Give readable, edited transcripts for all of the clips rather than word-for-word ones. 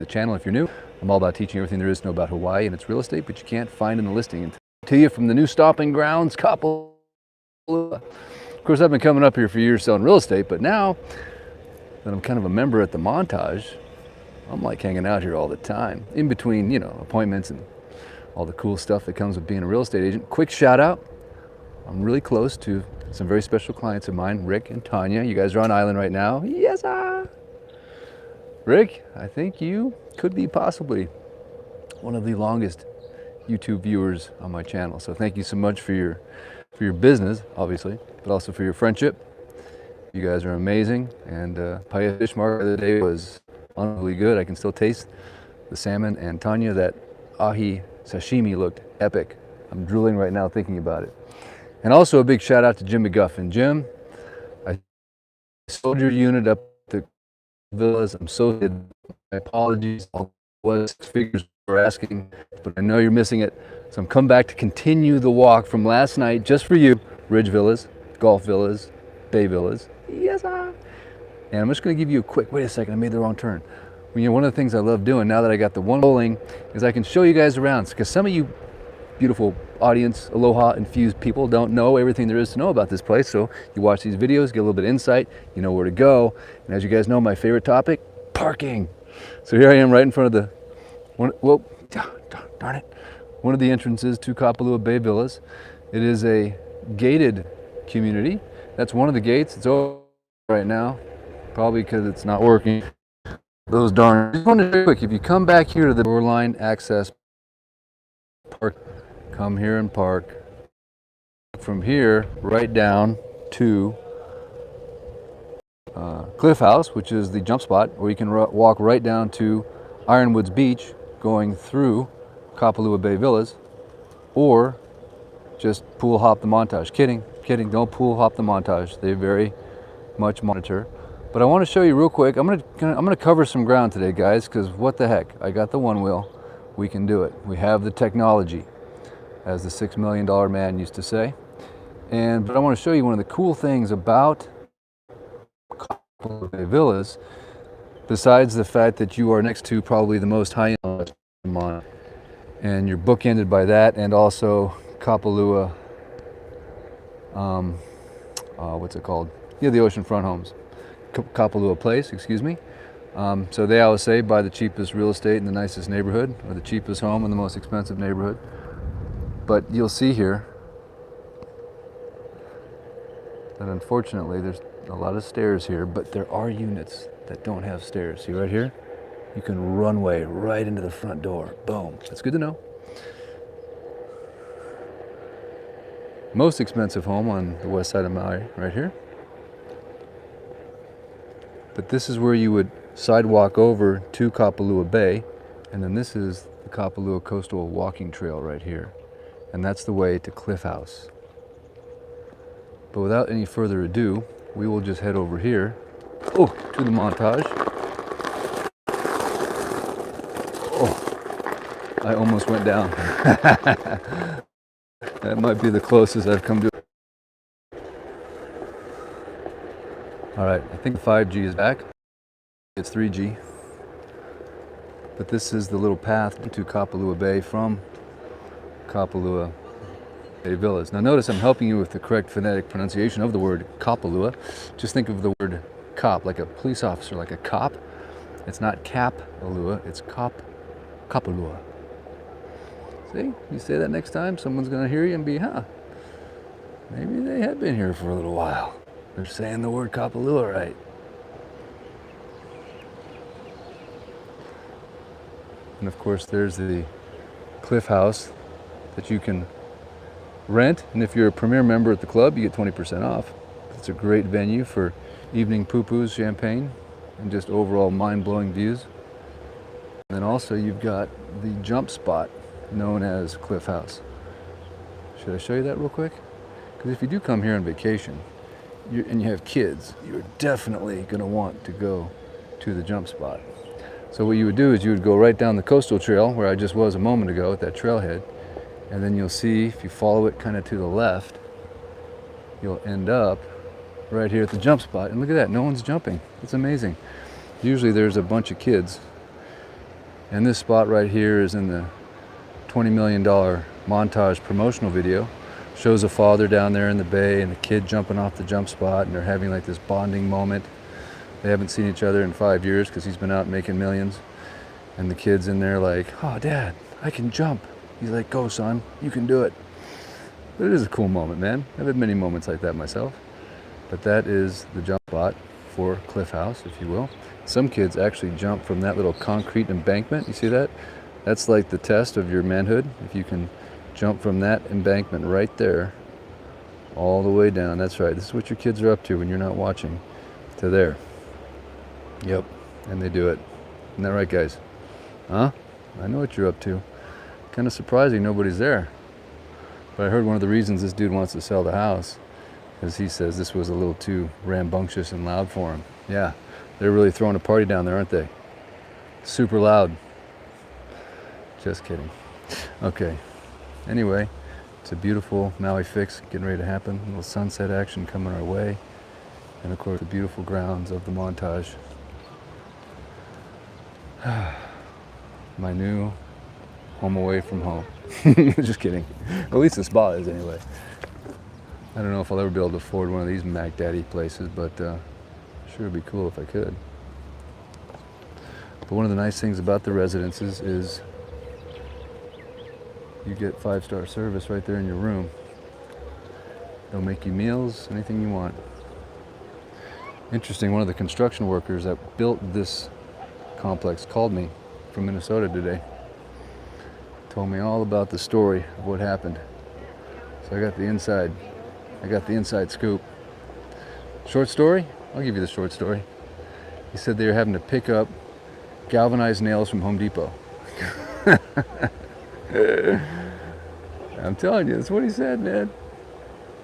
the channel if you're new. I'm all about teaching everything there is to know about Hawaii and its real estate, but you can't find in the listing. And to you from the new stomping grounds, Kapalua. Of course, I've been coming up here for years selling real estate, but now that I'm kind of a member at the Montage, I'm like hanging out here all the time, in between, you know, appointments and all the cool stuff that comes with being a real estate agent. Quick shout out, I'm really close to some very special clients of mine, Rick and Tanya. You guys are on island right now. Yes, sir. Rick, I think you could be possibly one of the longest YouTube viewers on my channel. So thank you so much for your business, obviously, but also for your friendship. You guys are amazing. And Paia Fish Market the other day was unbelievably good. I can still taste the salmon. And Tanya, that ahi sashimi looked epic. I'm drooling right now thinking about it. And also a big shout out to Jim McGuffin. Jim, I sold your unit up to Villas. I'm so good. My apologies. All was figures were asking, but I know you're missing it. So I'm coming back to continue the walk from last night just for you. Ridge Villas, Golf Villas, Bay Villas. Yes, sir. And I'm just going to give you a quick, wait a second, I made the wrong turn. You know, one of the things I love doing now that I got the one rolling is I can show you guys around, because some of you beautiful audience, aloha infused people don't know everything there is to know about this place. So you watch these videos, get a little bit of insight, you know where to go. And as you guys know, my favorite topic, parking. So here I am right in front of the, whoa, darn it, one of the entrances to Kapalua Bay Villas. It is a gated community. That's one of the gates. It's open right now, probably because it's not working. Those darn, just wanted to do quick, if you come back here to the shoreline access park, come here and park. From here, right down to Cliff House, which is the jump spot, where you can walk right down to Ironwoods Beach, going through Kapalua Bay Villas, or just pool hop the Montage. Kidding, don't pool hop the Montage. They very much monitor. But I want to show you real quick. I'm gonna cover some ground today, guys, because what the heck? I got the one wheel. We can do it. We have the technology, as the $6 million man used to say. But I want to show you one of the cool things about Kapalua Bay Villas, besides the fact that you are next to probably the most high-end, and you're bookended by that, and also Kapalua, what's it called? Yeah, the oceanfront homes. Kapalua Place, excuse me. So they always say buy the cheapest real estate in the nicest neighborhood, or the cheapest home in the most expensive neighborhood. But you'll see here that unfortunately there's a lot of stairs here, but there are units that don't have stairs. See right here? You can runway right into the front door. Boom. That's good to know. Most expensive home on the west side of Maui, right here. But this is where you would sidewalk over to Kapalua Bay, and then this is the Kapalua Coastal Walking Trail right here. And that's the way to Cliff House. But without any further ado, we will just head over here, to the Montage. Oh, I almost went down. That might be the closest I've come to. All right, I think 5G is back. It's 3G. But this is the little path to Kapalua Bay from Kapalua Bay Villas. Now notice I'm helping you with the correct phonetic pronunciation of the word Kapalua. Just think of the word cop, like a police officer, like a cop. It's not Kapalua, it's Kapalua. See, you say that next time, someone's gonna hear you and be, maybe they have been here for a little while. They're saying the word Kapalua right. And of course there's the Cliff House that you can rent, and if you're a premier member at the club, you get 20% off. It's a great venue for evening poo-poos, champagne, and just overall mind-blowing views. And then also you've got the jump spot known as Cliff House. Should I show you that real quick? Because if you do come here on vacation and you have kids, you're definitely going to want to go to the jump spot. So what you would do is you would go right down the coastal trail where I just was a moment ago at that trailhead, and then you'll see, if you follow it kind of to the left, you'll end up right here at the jump spot. And look at that, no one's jumping. It's amazing. Usually there's a bunch of kids And this spot right here is in the $20 million Montage promotional video. Shows a father down there in the bay and a kid jumping off the jump spot, and they're having like this bonding moment. They haven't seen each other in 5 years because he's been out making millions. And the kid's in there like, oh, Dad, I can jump. He's like, go, son, you can do it. But it is a cool moment, man. I've had many moments like that myself. But that is the jump spot for Cliff House, if you will. Some kids actually jump from that little concrete embankment. You see that? That's like the test of your manhood. If you can jump from that embankment right there all the way down. That's right. This is what your kids are up to when you're not watching. To there. Yep. And they do it. Isn't that right, guys? Huh? I know what you're up to. Kind of surprising nobody's there. But I heard one of the reasons this dude wants to sell the house is he says this was a little too rambunctious and loud for him. Yeah. They're really throwing a party down there, aren't they? Super loud. Just kidding. Okay. Anyway, it's a beautiful Maui fix getting ready to happen. A little sunset action coming our way. And of course, the beautiful grounds of the Montage. My new home away from home. Just kidding. At least the spa is anyway. I don't know if I'll ever be able to afford one of these Mac Daddy places, but sure it'd be cool if I could. But one of the nice things about the residences is you get 5-star service right there in your room. They'll make you meals, anything you want. Interesting, one of the construction workers that built this complex called me from Minnesota today. Told me all about the story of what happened. So I got the inside scoop. Short story? I'll give you the short story. He said they were having to pick up galvanized nails from Home Depot. I'm telling you, that's what he said, man.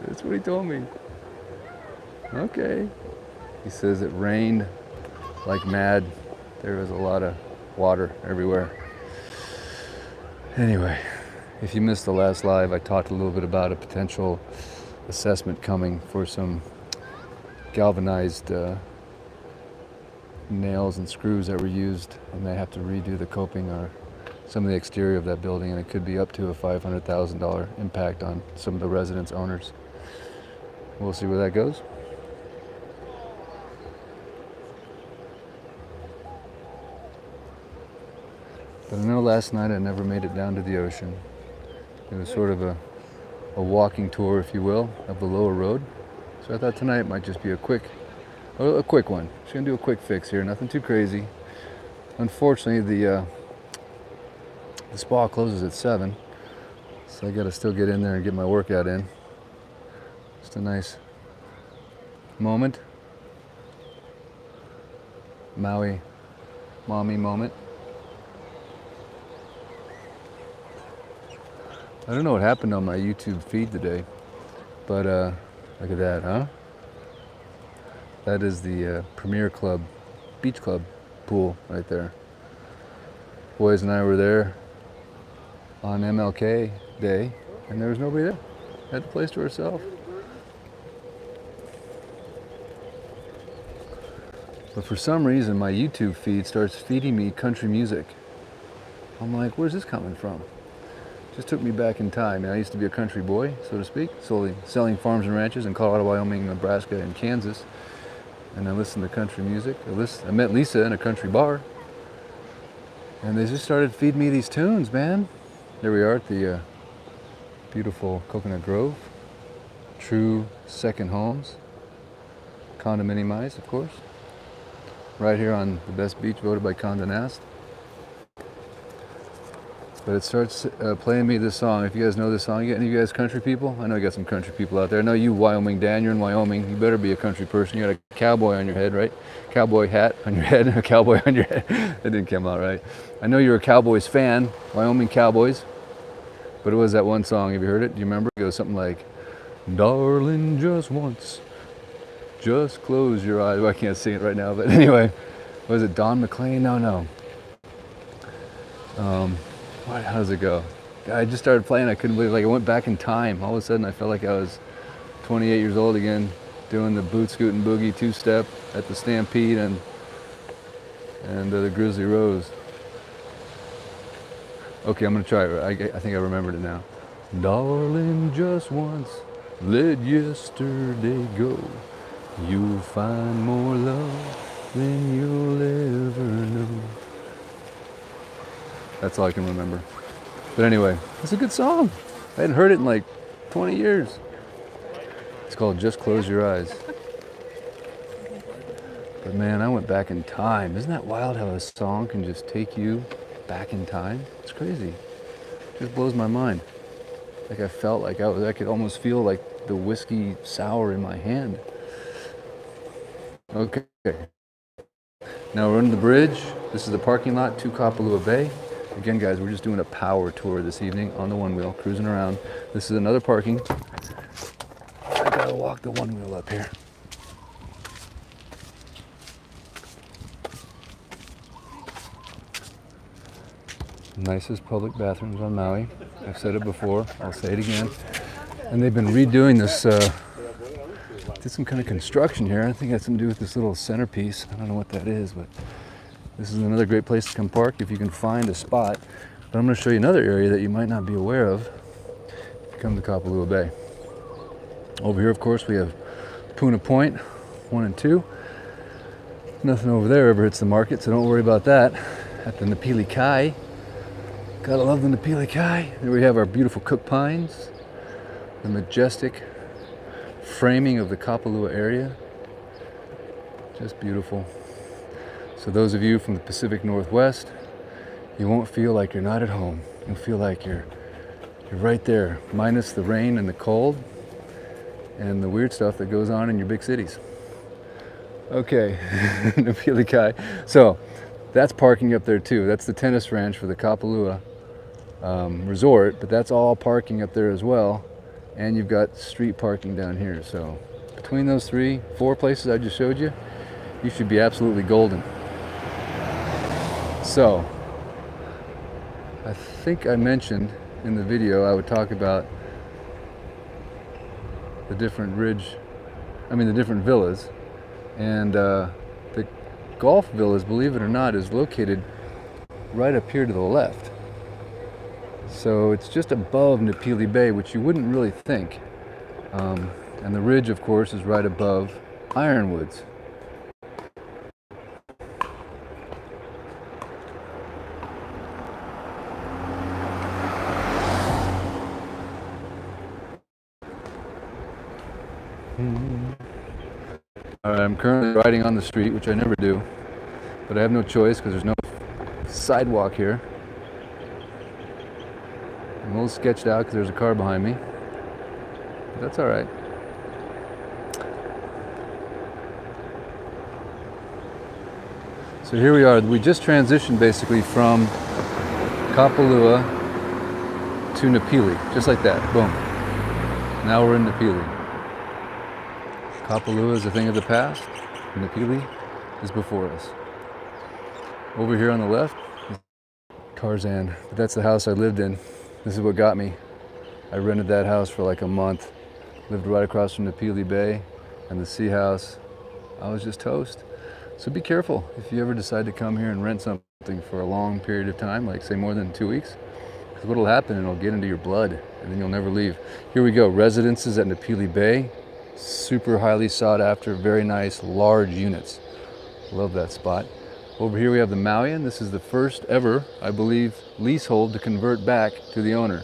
That's what he told me. Okay. He says it rained like mad. There was a lot of water everywhere. Anyway, if you missed the last live, I talked a little bit about a potential assessment coming for some galvanized nails and screws that were used, and they have to redo the coping or some of the exterior of that building, and it could be up to a $500,000 impact on some of the residents' owners. We'll see where that goes. But I know last night I never made it down to the ocean. It was sort of a walking tour, if you will, of the lower road. So I thought tonight might just be a quick one. Just gonna do a quick fix here, nothing too crazy. Unfortunately, the spa closes at 7, so I gotta still get in there and get my workout in. Just a nice moment. Maui mommy moment. I don't know what happened on my YouTube feed today, but look at that, huh? That is the Premier Club, Beach Club pool right there. Boys and I were there on MLK Day, and there was nobody there. Had the place to ourselves. But for some reason, my YouTube feed starts feeding me country music. I'm like, where's this coming from? Just took me back in time. I used to be a country boy, so to speak, selling farms and ranches in Colorado, Wyoming, Nebraska, and Kansas. And I listened to country music. I met Lisa in a country bar. And they just started feeding me these tunes, man. There we are at the beautiful Coconut Grove. True second homes. Condominiumized, of course. Right here on the best beach voted by Condé Nast. But it starts playing me this song. If you guys know this song, any of you guys country people? I know you got some country people out there. I know you, Wyoming Dan, you're in Wyoming. You better be a country person. You got a cowboy on your head, right? Cowboy hat on your head, a cowboy on your head. That didn't come out right. I know you're a Cowboys fan, Wyoming Cowboys. But it was that one song. Have you heard it? Do you remember? It goes something like, darling, just once, just close your eyes. Well, I can't sing it right now, but anyway. Was it Don McLean? No. How does it go? I just started playing. I couldn't believe it. Like, I went back in time. All of a sudden, I felt like I was 28 years old again, doing the boot scooting boogie two-step at the Stampede and the Grizzly Rose. Okay, I'm gonna try it. I think I remembered it now. Darling, just once, let yesterday go. You'll find more love than you'll ever know. That's all I can remember. But anyway, it's a good song. I hadn't heard it in like 20 years. It's called Just Close Your Eyes. But man, I went back in time. Isn't that wild how a song can just take you back in time? It's crazy. It just blows my mind. Like I felt like I could almost feel like the whiskey sour in my hand. Okay. Now we're under the bridge. This is the parking lot to Kapalua Bay. Again, guys, we're just doing a power tour this evening on the one wheel, cruising around. This is another parking. I gotta walk the one wheel up here. Nicest public bathrooms on Maui. I've said it before, I'll say it again. And they've been redoing this, did some kind of construction here. I think it has something to do with this little centerpiece. I don't know what that is, but this is another great place to come park if you can find a spot. But I'm going to show you another area that you might not be aware of if you come to Kapalua Bay. Over here, of course, we have Puna Point 1 and 2. Nothing over there ever hits the market, so don't worry about that. At the Napili Kai. Gotta love the Napili Kai. There we have our beautiful Cook Pines, the majestic framing of the Kapalua area. Just beautiful. So those of you from the Pacific Northwest, you won't feel like you're not at home. You'll feel like you're right there, minus the rain and the cold and the weird stuff that goes on in your big cities. Okay, Napili Kai. So that's parking up there too. That's the tennis ranch for the Kapalua resort, but that's all parking up there as well. And you've got street parking down here. So between those 4 places I just showed you, you should be absolutely golden. So I think I mentioned in the video I would talk about the different the different villas. And the golf villas, believe it or not, is located right up here to the left. So it's just above Napili Bay, which you wouldn't really think. And the ridge, of course, is right above Ironwoods. I'm currently riding on the street, which I never do, but I have no choice because there's no sidewalk here. I'm a little sketched out because there's a car behind me, but that's all right. So here we are. We just transitioned basically from Kapalua to Napili, just like that. Boom. Now we're in Napili. Kapalua is a thing of the past. Napili is before us. Over here on the left is Tarzan. But that's the house I lived in. This is what got me. I rented that house for like a month. Lived right across from Napili Bay and the Sea House. I was just toast. So be careful if you ever decide to come here and rent something for a long period of time, like say more than 2 weeks. Because what'll happen, it'll get into your blood and then you'll never leave. Here we go, residences at Napili Bay. Super highly sought after, very nice, large units. Love that spot. Over here we have the Mauian. This is the first ever, I believe, leasehold to convert back to the owner.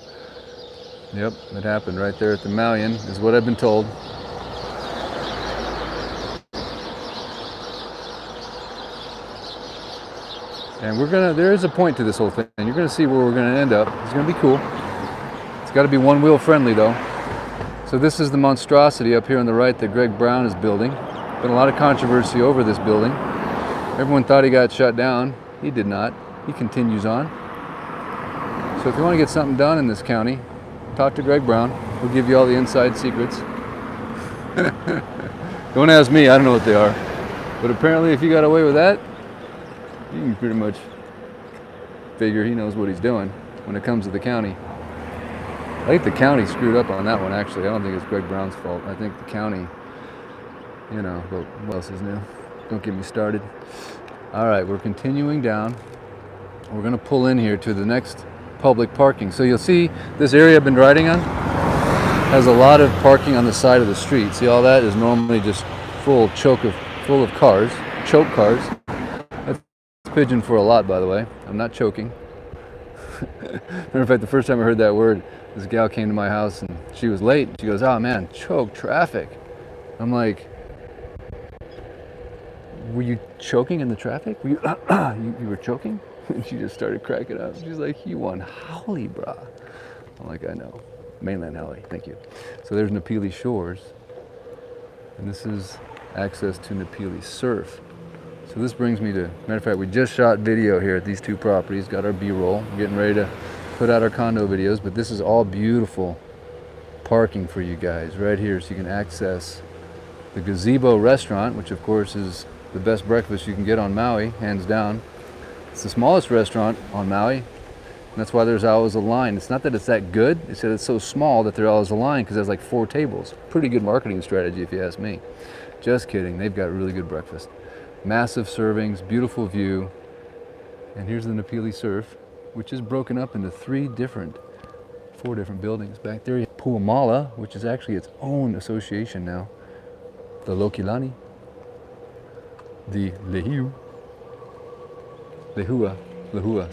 Yep, it happened right there at the Mauian, is what I've been told. And there is a point to this whole thing. And you're gonna see where we're gonna end up. It's gonna be cool. It's gotta be one wheel friendly though. So this is the monstrosity up here on the right that Greg Brown is building. Been a lot of controversy over this building. Everyone thought he got shut down. He did not. He continues on. So if you want to get something done in this county, talk to Greg Brown. He'll give you all the inside secrets. Don't ask me, I don't know what they are. But apparently if you got away with that, you can pretty much figure he knows what he's doing when it comes to the county. I think the county screwed up on that one, actually. I don't think it's Greg Brown's fault. I think the county, but what else is new? Don't get me started. All right, we're continuing down. We're gonna pull in here to the next public parking. So you'll see this area I've been riding on has a lot of parking on the side of the street. See, all that is normally just full of cars, choke cars. That's pigeon for a lot, by the way. I'm not choking. Matter of fact, the first time I heard that word, this gal came to my house and she was late. She goes, "Oh man, choke traffic." I'm like, "Were you choking in the traffic? Were you, you were choking?" And she just started cracking up. She's like, "You want Haole, brah." I'm like, "I know. Mainland Haole, thank you." So there's Napili Shores. And this is access to Napili Surf. So this brings me to, matter of fact, we just shot video here at these two properties, got our B-roll, getting ready to put out our condo videos, but this is all beautiful parking for you guys right here, so you can access the Gazebo restaurant, which of course is the best breakfast you can get on Maui, hands down. It's the smallest restaurant on Maui, and that's why there's always a line. It's not that it's that good, it's that it's so small that there's always a line because there's like 4 tables. Pretty good marketing strategy if you ask me. Just kidding, they've got really good breakfast. Massive servings, beautiful view. And here's the Napili Surf, which is broken up into 4 different buildings. Back there, Puamala, which is actually its own association now. The Lokilani, the Lehua,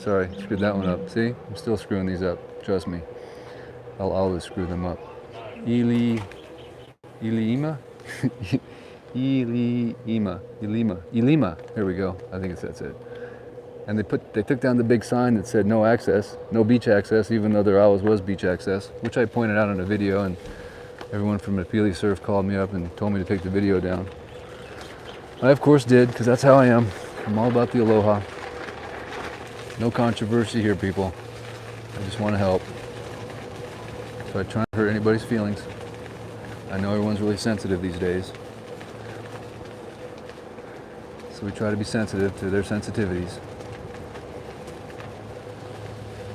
sorry, screwed that one up. See, I'm still screwing these up, trust me. I'll always screw them up. Iliima? Ilima, there we go, I think that's it. And they took down the big sign that said no access, no beach access, even though there always was beach access, which I pointed out in a video, and everyone from Napili Surf called me up and told me to take the video down. I of course did, because that's how I am. I'm all about the aloha. No controversy here, people. I just want to help. So I try not to hurt anybody's feelings. I know everyone's really sensitive these days. So we try to be sensitive to their sensitivities.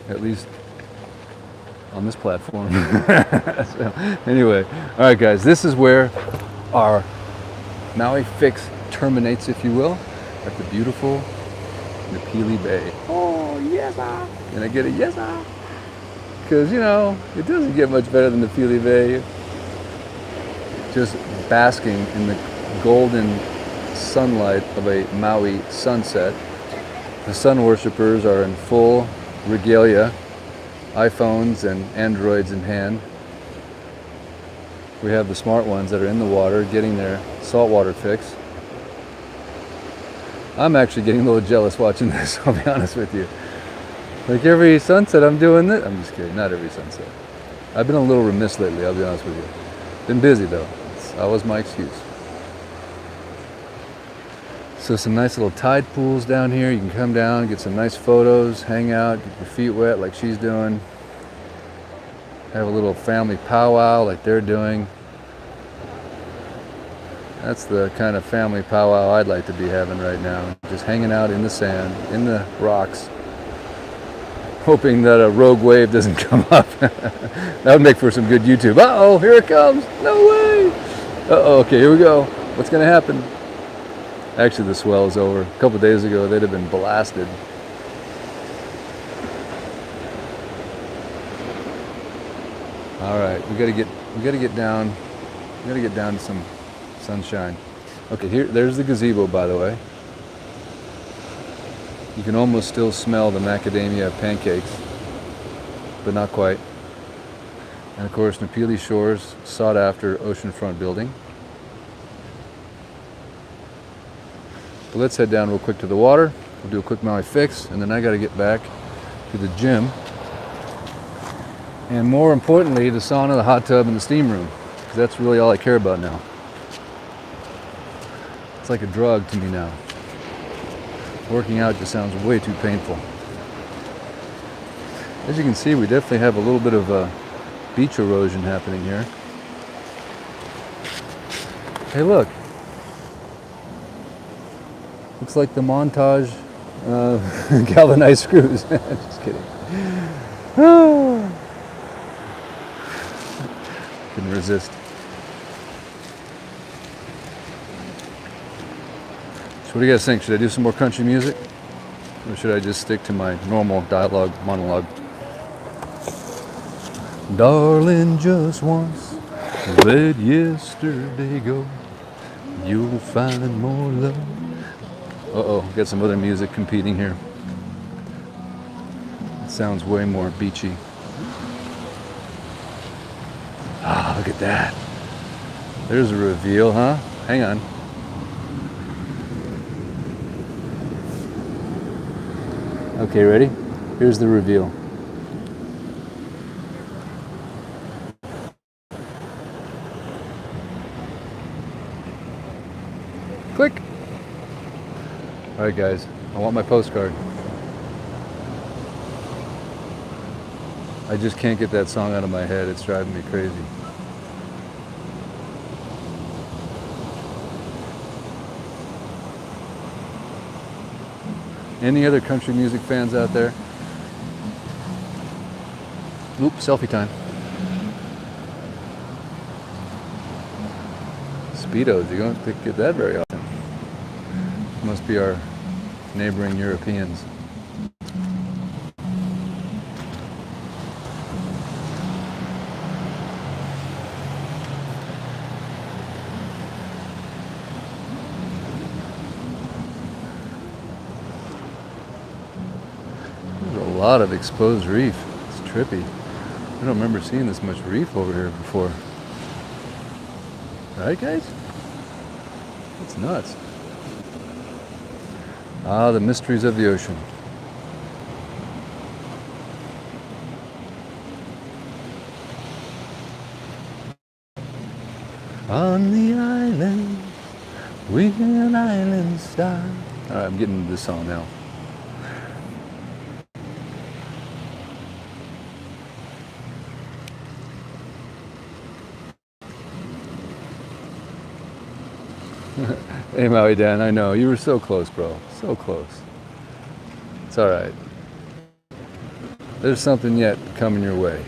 At least on this platform. So, anyway, all right guys, this is where our Maui fix terminates, if you will, at the beautiful Napili Bay. Oh, yes, ah. Can I get a yes, ah? Because, you know, it doesn't get much better than Napili Bay. Just basking in the golden sunlight of a Maui sunset. The sun worshippers are in full regalia, iPhones and Androids in hand. We have the smart ones that are in the water getting their saltwater fix. I'm actually getting a little jealous watching this, I'll be honest with you. Like every sunset I'm doing this. I'm just kidding, not every sunset. I've been a little remiss lately, I'll be honest with you. Been busy though, that was my excuse. So some nice little tide pools down here. You can come down, get some nice photos, hang out, get your feet wet like she's doing. Have a little family powwow like they're doing. That's the kind of family powwow I'd like to be having right now. Just hanging out in the sand, in the rocks, hoping that a rogue wave doesn't come up. That would make for some good YouTube. Uh-oh, here it comes. No way. Uh-oh, okay, here we go. What's gonna happen? Actually, the swell is over. A couple days ago, they'd have been blasted. All right, we gotta get down to some sunshine. Okay, there's the gazebo, by the way. You can almost still smell the macadamia pancakes, but not quite. And of course, Napili Shores, sought after oceanfront building. So let's head down real quick to the water. We'll do a quick Maui fix, and then I got to get back to the gym. And more importantly, the sauna, the hot tub, and the steam room, because that's really all I care about now. It's like a drug to me now. Working out just sounds way too painful. As you can see, we definitely have a little bit of beach erosion happening here. Hey, look. Looks like the Montage galvanized screws. Just kidding. Couldn't resist. So what do you guys think? Should I do some more country music? Or should I just stick to my normal monologue? Darling, just once, let yesterday go. You'll find more love. Uh-oh, got some other music competing here. It sounds way more beachy. Ah, look at that. There's a reveal, huh? Hang on. Okay, ready? Here's the reveal. Click. All right, guys, I want my postcard. I just can't get that song out of my head. It's driving me crazy. Any other country music fans out there? Oop, selfie time. Speedos, you don't get that very often. Must be our neighboring Europeans. There's a lot of exposed reef. It's trippy. I don't remember seeing this much reef over here before. Right, guys? It's nuts. Ah, the mysteries of the ocean. On the island, we an island star. All right, I'm getting into this song now. Hey, Maui Dan, I know. You were so close, bro. So close. It's all right. There's something yet coming your way.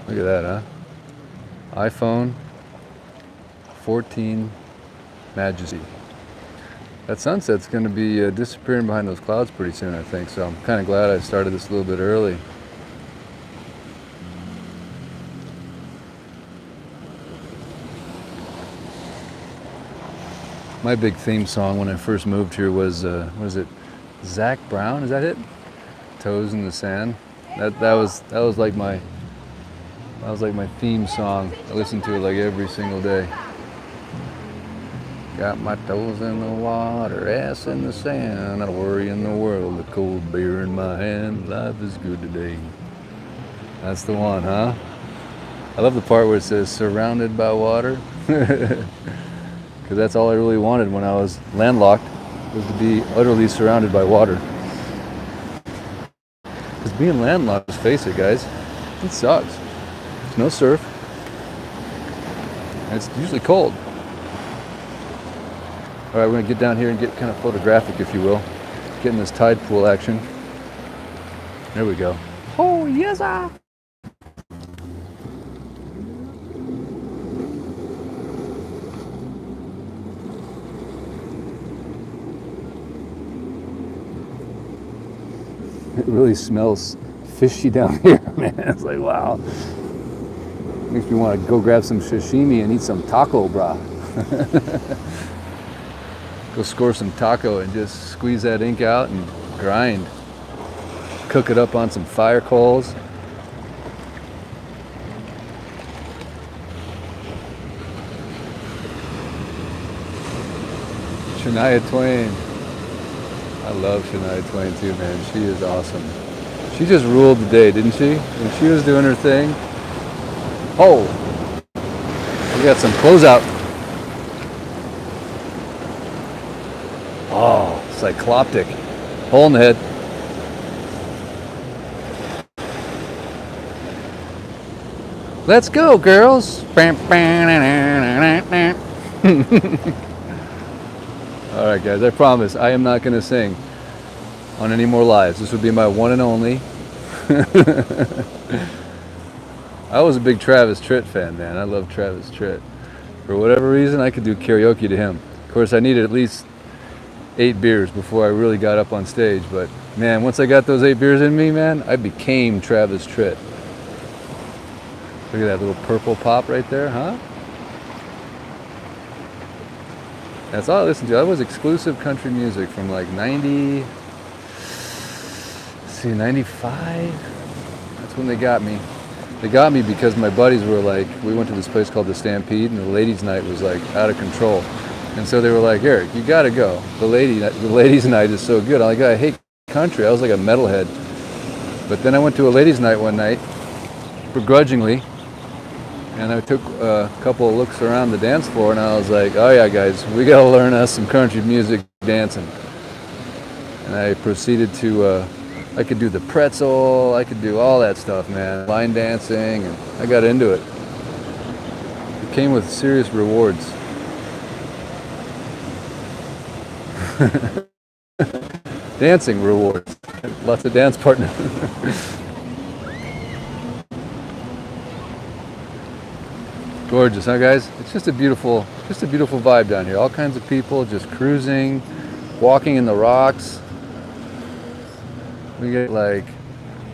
Look at that, huh? iPhone 14 Majesty. That sunset's going to be disappearing behind those clouds pretty soon, I think. So I'm kind of glad I started this a little bit early. My big theme song when I first moved here was, what is it? Zach Brown, is that it? Toes in the Sand. That was like my theme song. I listened to it like every single day. Got my toes in the water, ass in the sand, not a worry in the world, a cold beer in my hand, life is good today. That's the one, huh? I love the part where it says surrounded by water. Because that's all I really wanted when I was landlocked, was to be utterly surrounded by water. Because being landlocked, let's face it, guys, it sucks. There's no surf, and it's usually cold. All right, we're gonna get down here and get kind of photographic, if you will. Get in this tide pool action. There we go. Oh, yes, ah. It really smells fishy down here, man. It's like, wow. Makes me want to go grab some sashimi and eat some taco, brah. Go score some taco and just squeeze that ink out and grind. Cook it up on some fire coals. Shania Twain. I love Shania Twain too, man. She is awesome. She just ruled the day, didn't she? When she was doing her thing. Oh, we got some closeout. Oh, cycloptic. Hole in the head. Let's go, girls. All right, guys, I promise I am not going to sing on any more lives. This would be my one and only. I was a big Travis Tritt fan, man. I love Travis Tritt. For whatever reason, I could do karaoke to him. Of course, I needed at least 8 beers before I really got up on stage. But, man, once I got those 8 beers in me, man, I became Travis Tritt. Look at that little purple pop right there, huh? That's all I listened to. That was exclusive country music from like 90, let's see, 95? That's when they got me. They got me because my buddies were like, we went to this place called the Stampede, and the ladies' night was like out of control. And so they were like, Eric, you gotta go. The ladies' night is so good. I'm like, I hate country. I was like a metalhead. But then I went to a ladies' night one night, begrudgingly, and I took a couple of looks around the dance floor, and I was like, oh yeah, guys, we gotta learn us some country music dancing. And I proceeded to, I could do the pretzel, I could do all that stuff, man. Line dancing, and I got into it. It came with serious rewards. Dancing rewards. Lots of dance partners. Gorgeous, huh, guys? It's just a beautiful vibe down here. All kinds of people just cruising, walking in the rocks. We get like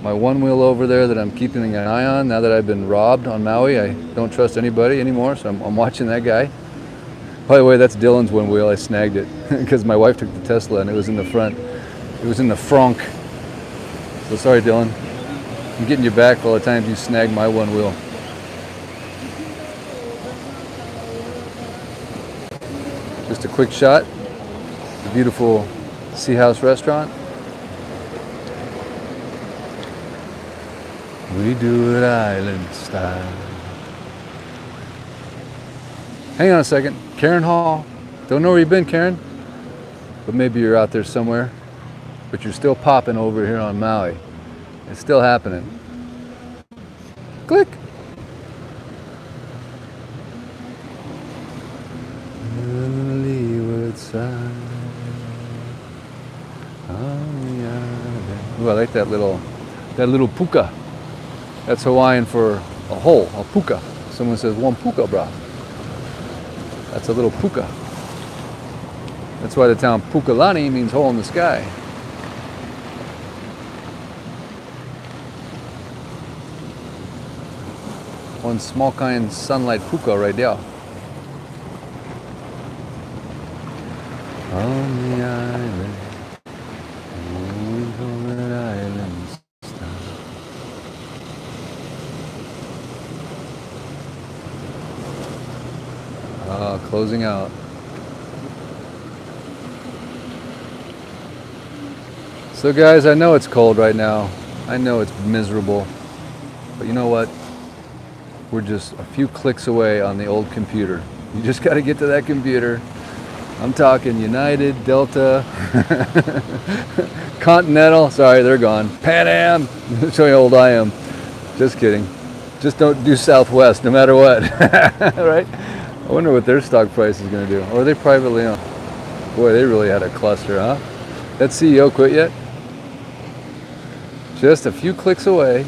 my one wheel over there that I'm keeping an eye on now that I've been robbed on Maui. I don't trust anybody anymore, so I'm watching that guy. By the way, that's Dylan's one wheel. I snagged it because my wife took the Tesla and it was in the front. It was in the frunk. So sorry, Dylan. I'm getting you back for all the times you snagged my one wheel. Just a quick shot. The beautiful Sea House restaurant. We do it island style. Hang on a second. Karen Hall. Don't know where you've been, Karen. But maybe you're out there somewhere. But you're still popping over here on Maui. It's still happening. Click. Ooh, I like that little puka. That's Hawaiian for a hole, a puka. Someone says, one puka, brah. That's a little puka. That's why the town Pukalani means hole in the sky. One small kind sunlight puka right there. On the island, on the island star. Closing out. So guys, I know it's cold right now. I know it's miserable. But you know what? We're just a few clicks away on the old computer. You just got to get to that computer. I'm talking United, Delta, Continental. Sorry, they're gone. Pan Am. Show you how old I am. Just kidding. Just don't do Southwest, no matter what. Right? I wonder what their stock price is going to do. Or are they privately owned? Boy, they really had a cluster, huh? That CEO quit yet? Just a few clicks away,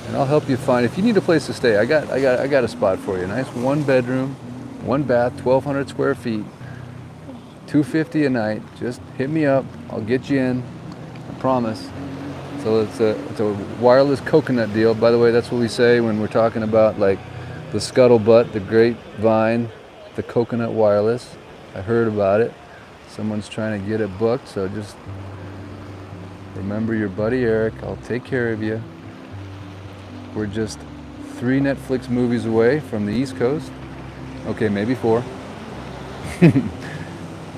and I'll help you find. If you need a place to stay, I got a spot for you. Nice 1 bedroom, 1 bath, 1,200 square feet, $250 a night. Just hit me up. I'll get you in. I promise. So it's a wireless coconut deal. By the way, that's what we say when we're talking about like the scuttlebutt, the grapevine, the coconut wireless. I heard about it. Someone's trying to get it booked, so just remember your buddy Eric. I'll take care of you. We're just 3 Netflix movies away from the East Coast. Okay, maybe 4. 2.5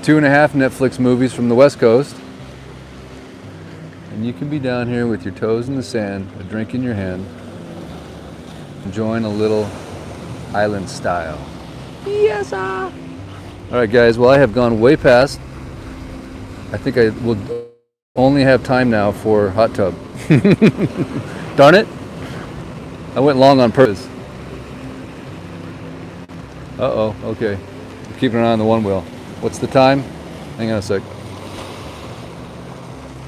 Netflix movies from the West Coast. And you can be down here with your toes in the sand, a drink in your hand, enjoying a little island style. Yes, sir. All right, guys. Well, I have gone way past. I think I will only have time now for hot tub. Darn it. I went long on purpose. Uh-oh, okay. I'm keeping an eye on the one wheel. What's the time? Hang on a sec.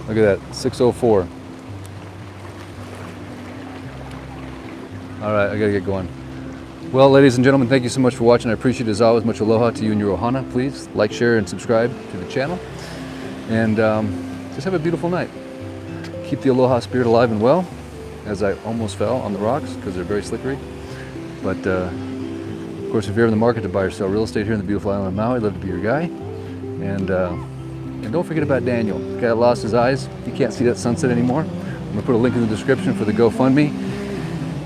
Look at that, 6:04. All right, I gotta get going. Well, ladies and gentlemen, thank you so much for watching. I appreciate it as always. Much aloha to you and your ohana. Please like, share, and subscribe to the channel. And just have a beautiful night. Keep the aloha spirit alive and well. as I almost fell on the rocks because they're very slippery. But of course, if you're in the market to buy or sell real estate here in the beautiful island of Maui, I'd love to be your guy. And don't forget about Daniel. The guy that lost his eyes. He can't see that sunset anymore. I'm gonna put a link in the description for the GoFundMe.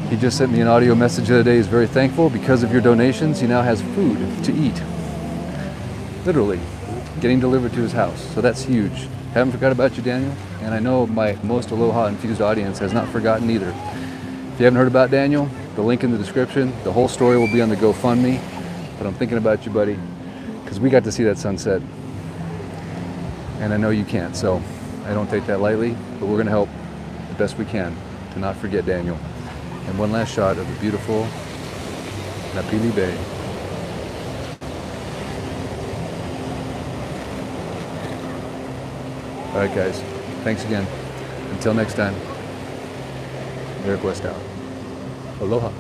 He just sent me an audio message the other day. He's very thankful because of your donations. He now has food to eat. Literally, getting delivered to his house. So that's huge. Haven't forgot about you, Daniel. And I know my most aloha infused audience has not forgotten either. If you haven't heard about Daniel, the link in the description. The whole story will be on the GoFundMe. But I'm thinking about you, buddy, because we got to see that sunset. And I know you can't, so I don't take that lightly. But we're going to help the best we can to not forget Daniel. And one last shot of the beautiful Napili Bay. All right, guys. Thanks again. Until next time, Eric West out. Aloha.